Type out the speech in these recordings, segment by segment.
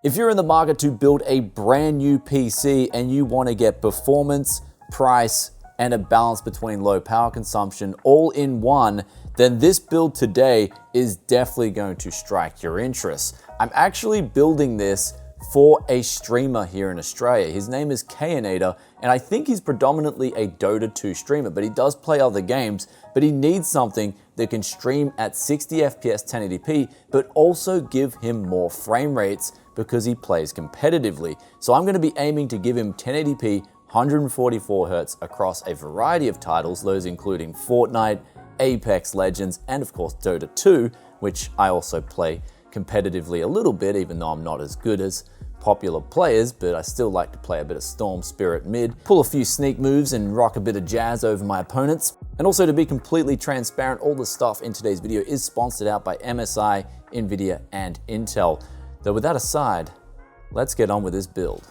If you're in the market to build a brand new PC and you want to get performance, price, and a balance between low power consumption all in one, then this build today is definitely going to strike your interest. I'm actually building this for a streamer here in Australia. His name is Kanator, and I think he's predominantly a Dota 2 streamer, but he does play other games, but he needs something that can stream at 60 FPS 1080p, but also give him more frame rates because he plays competitively. So I'm gonna be aiming to give him 1080p, 144 Hz across a variety of titles, those including Fortnite, Apex Legends, and of course Dota 2, which I also play competitively a little bit, even though I'm not as good as popular players, but I still like to play a bit of Storm Spirit mid, pull a few sneak moves and rock a bit of jazz over my opponents. And also, to be completely transparent, all the stuff in today's video is sponsored out by MSI, Nvidia, and Intel. Though with that aside, let's get on with this build.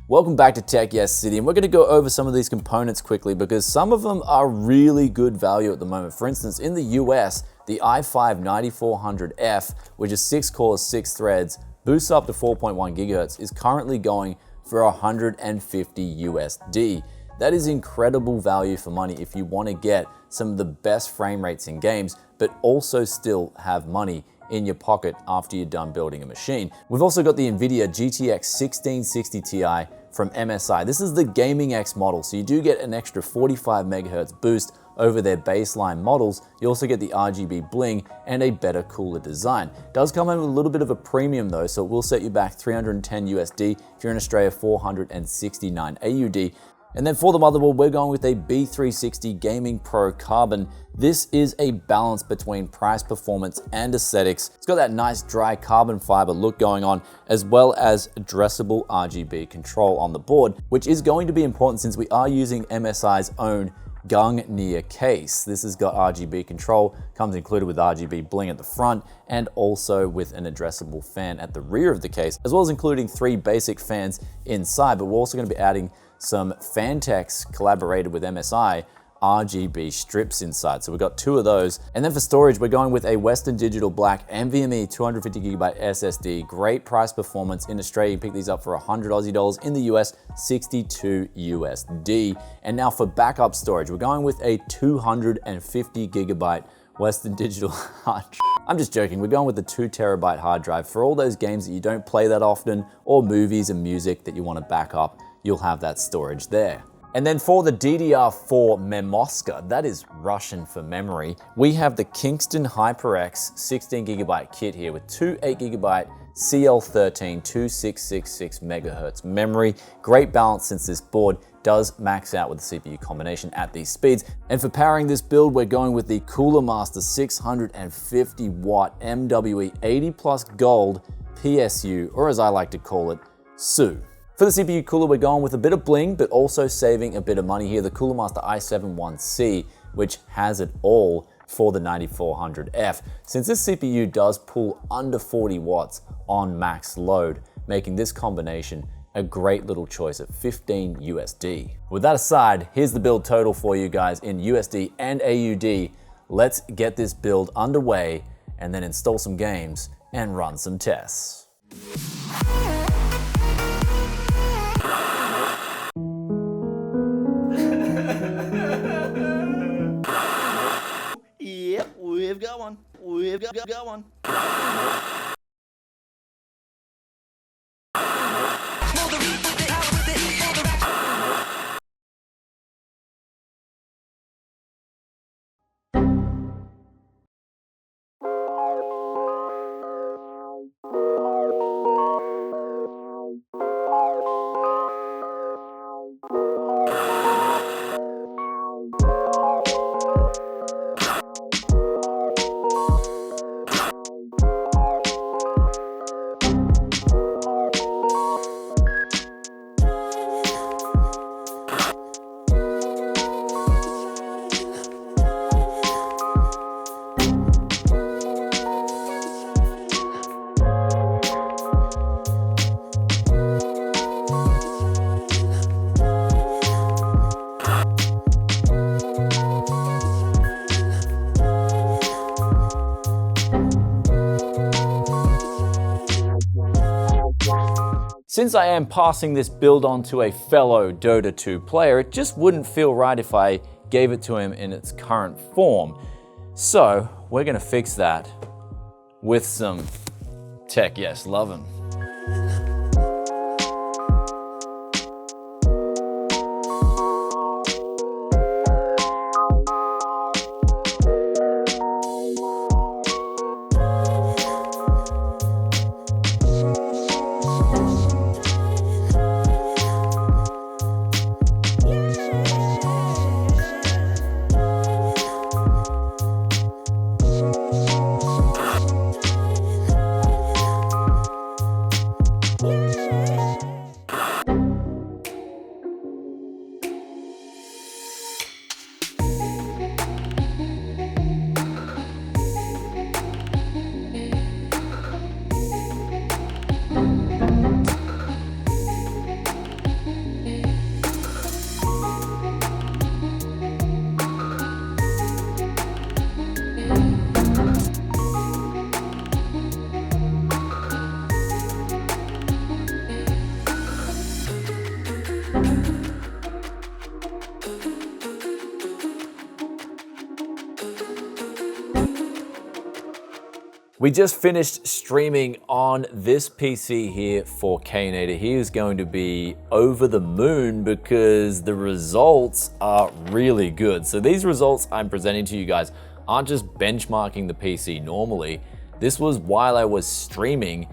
Welcome back to Tech Yes City, and we're going to go over some of these components quickly because some of them are really good value at the moment. For instance, in the US, the i5-9400F, which is 6 cores, 6 threads, boosts up to 4.1 gigahertz, is currently going for 150 USD. That is incredible value for money if you want to get some of the best frame rates in games, but also still have money in your pocket after you're done building a machine. We've also got the Nvidia Gtx 1660 Ti from MSI. This is the Gaming X model, so you do get an extra 45 megahertz boost over their baseline models. You also get the RGB bling and a better, cooler design. It does come in with a little bit of a premium though, so it will set you back 310 USD. If you're in Australia, 469 AUD. And then for the motherboard, we're going with a B360 Gaming Pro Carbon. This is a balance between price, performance, and aesthetics. It's got that nice dry carbon fiber look going on, as well as addressable RGB control on the board, which is going to be important since we are using MSI's own Gungnir case. This has got RGB control, comes included with RGB bling at the front, and also with an addressable fan at the rear of the case, as well as including 3 basic fans inside, but we're also going to be adding some Fantex collaborated with MSI RGB strips inside. So we've got 2 of those. And then for storage, we're going with a Western Digital Black NVMe 250GB SSD. Great price performance. In Australia, you pick these up for 100 Aussie dollars. In the US, 62 USD. And now for backup storage, we're going with a 250GB Western Digital hard drive. I'm just joking, we're going with the 2 terabyte hard drive. For all those games that you don't play that often, or movies and music that you want to back up, you'll have that storage there. And then for the DDR4 Memoska, that is Russian for memory, we have the Kingston HyperX 16GB kit here with 2 8GB CL13 2666 MHz memory. Great balance since this board does max out with the CPU combination at these speeds. And for powering this build, we're going with the Cooler Master 650 watt MWE 80 plus gold PSU, or as I like to call it, SU. For the CPU cooler, we're going with a bit of bling, but also saving a bit of money here. The Cooler Master i7-1C, which has it all for the 9400F. Since this CPU does pull under 40 watts on max load, making this combination a great little choice at 15 USD. With that aside, here's the build total for you guys in USD and AUD. Let's get this build underway and then install some games and run some tests. Yep, we've got one. We've got one. Since I am passing this build on to a fellow Dota 2 player, it just wouldn't feel right if I gave it to him in its current form. So we're gonna fix that with some tech, yes, love him. We just finished streaming on this PC here for Knader. He is going to be over the moon because the results are really good. So these results I'm presenting to you guys aren't just benchmarking the PC normally. This was while I was streaming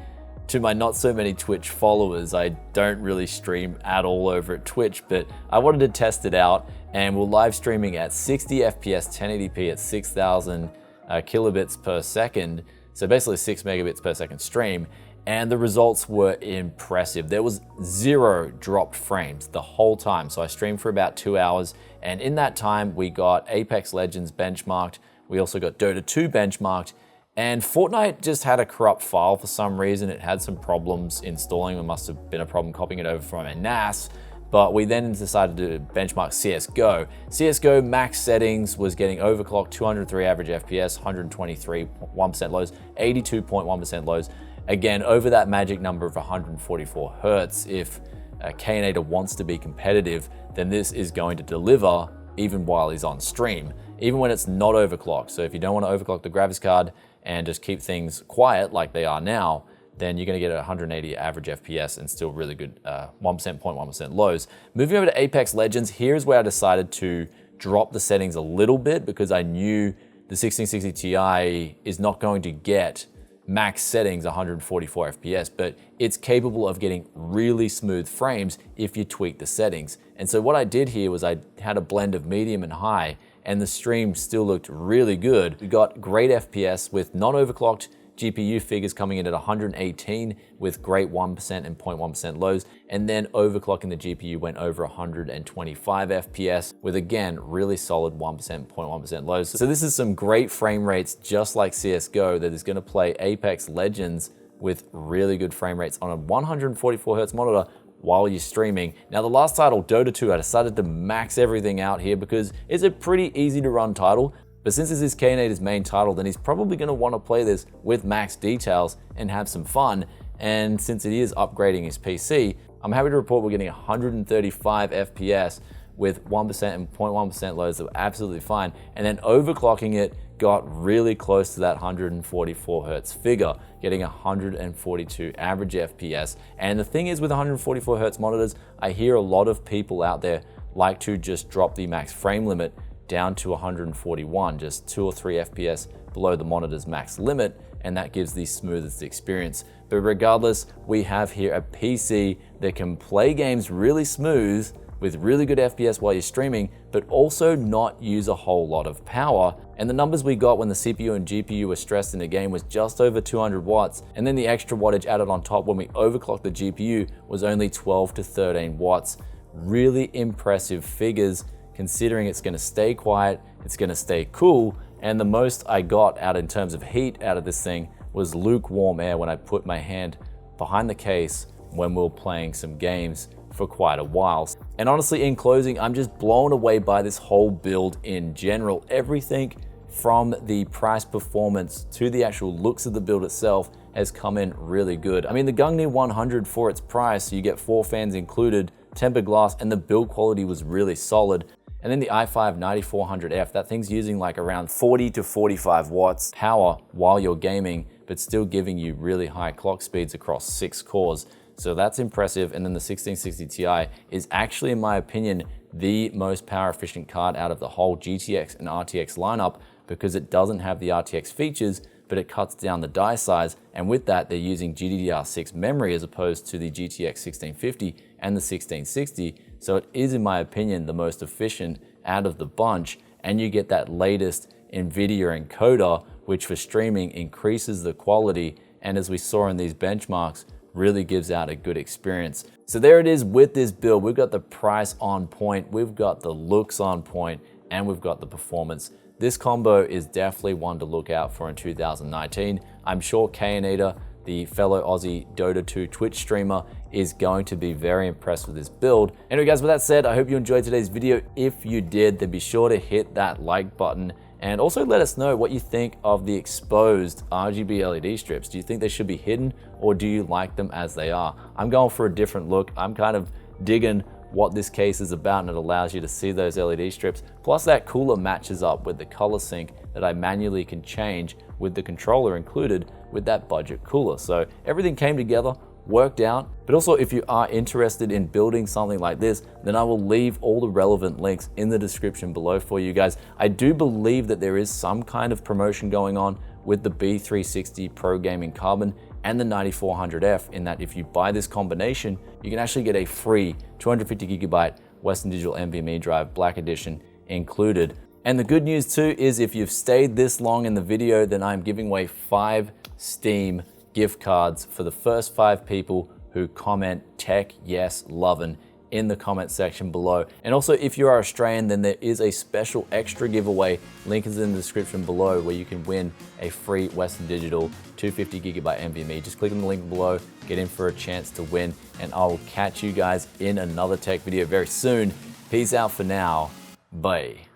to my not so many Twitch followers. I don't really stream at all over at Twitch, but I wanted to test it out, and we're live streaming at 60 FPS 1080p at 6,000 kilobits per second. So basically 6 megabits per second stream, and the results were impressive. There was 0 dropped frames the whole time. So I streamed for about 2 hours, and in that time we got Apex Legends benchmarked. We also got Dota 2 benchmarked, and Fortnite just had a corrupt file for some reason. It had some problems installing. There must have been a problem copying it over from a NAS. But we then decided to benchmark CSGO. CSGO max settings was getting overclocked, 203 average FPS, 123.1% lows, 82.1% lows. Again, over that magic number of 144 Hertz. If Knader wants to be competitive, then this is going to deliver even while he's on stream, even when it's not overclocked. So if you don't want to overclock the graphics card and just keep things quiet like they are now, then you're gonna get 180 average FPS and still really good 1%, lows. Moving over to Apex Legends, here's where I decided to drop the settings a little bit because I knew the 1660 Ti is not going to get max settings 144 FPS, but it's capable of getting really smooth frames if you tweak the settings. And so what I did here was I had a blend of medium and high, and the stream still looked really good. We got great FPS with not overclocked GPU figures coming in at 118 with great 1% and 0.1% lows, and then overclocking the GPU went over 125 FPS with, again, really solid 1%, 0.1% lows. So this is some great frame rates, just like CSGO, that is gonna play Apex Legends with really good frame rates on a 144 Hertz monitor while you're streaming. Now the last title, Dota 2, I decided to max everything out here because it's a pretty easy to run title. But since this is Knader's main title, then he's probably gonna wanna play this with max details and have some fun. And since it is upgrading his PC, I'm happy to report we're getting 135 FPS with 1% and 0.1% lows that were absolutely fine. And then overclocking it got really close to that 144 Hertz figure, getting 142 average FPS. And the thing is with 144 Hertz monitors, I hear a lot of people out there like to just drop the max frame limit down to 141, just 2 or 3 FPS below the monitor's max limit, and that gives the smoothest experience. But regardless, we have here a PC that can play games really smooth with really good FPS while you're streaming, but also not use a whole lot of power. And the numbers we got when the CPU and GPU were stressed in the game was just over 200 watts, and then the extra wattage added on top when we overclocked the GPU was only 12 to 13 watts. Really impressive figures, considering it's gonna stay quiet, it's gonna stay cool, and the most I got out in terms of heat out of this thing was lukewarm air when I put my hand behind the case when we were playing some games for quite a while. And honestly, in closing, I'm just blown away by this whole build in general. Everything from the price performance to the actual looks of the build itself has come in really good. I mean, the Gungnir 100 for its price, you get 4 fans included, tempered glass, and the build quality was really solid. And then the i5-9400F, that thing's using like around 40 to 45 watts power while you're gaming, but still giving you really high clock speeds across 6 cores. So that's impressive. And then the 1660 Ti is actually, in my opinion, the most power efficient card out of the whole GTX and RTX lineup, because it doesn't have the RTX features, but it cuts down the die size. And with that, they're using GDDR6 memory as opposed to the GTX 1650 and the 1660. So it is, in my opinion, the most efficient out of the bunch. And you get that latest Nvidia encoder, which for streaming increases the quality. And as we saw in these benchmarks, really gives out a good experience. So there it is with this build. We've got the price on point, we've got the looks on point, and we've got the performance. This combo is definitely one to look out for in 2019. I'm sure Kayanita, the fellow Aussie Dota 2 Twitch streamer, is going to be very impressed with this build. Anyway guys, with that said, I hope you enjoyed today's video. If you did, then be sure to hit that like button. And also let us know what you think of the exposed RGB LED strips. Do you think they should be hidden, or do you like them as they are? I'm going for a different look. I'm kind of digging what this case is about, and it allows you to see those LED strips. Plus that cooler matches up with the color sync that I manually can change with the controller included with that budget cooler. So everything came together, worked out. But also, if you are interested in building something like this, then I will leave all the relevant links in the description below for you guys. I do believe that there is some kind of promotion going on with the B360 Pro Gaming Carbon and the 9400F, in that if you buy this combination, you can actually get a free 250GB Western Digital NVMe drive, Black Edition included. And the good news too is, if you've stayed this long in the video, then I'm giving away 5 Steam gift cards for the first 5 people who comment "Tech Yes Lovin'" in the comment section below. And also, if you are Australian, then there is a special extra giveaway. Link is in the description below, where you can win a free Western Digital 250GB NVMe. Just click on the link below, get in for a chance to win, and I will catch you guys in another tech video very soon. Peace out for now. Bye.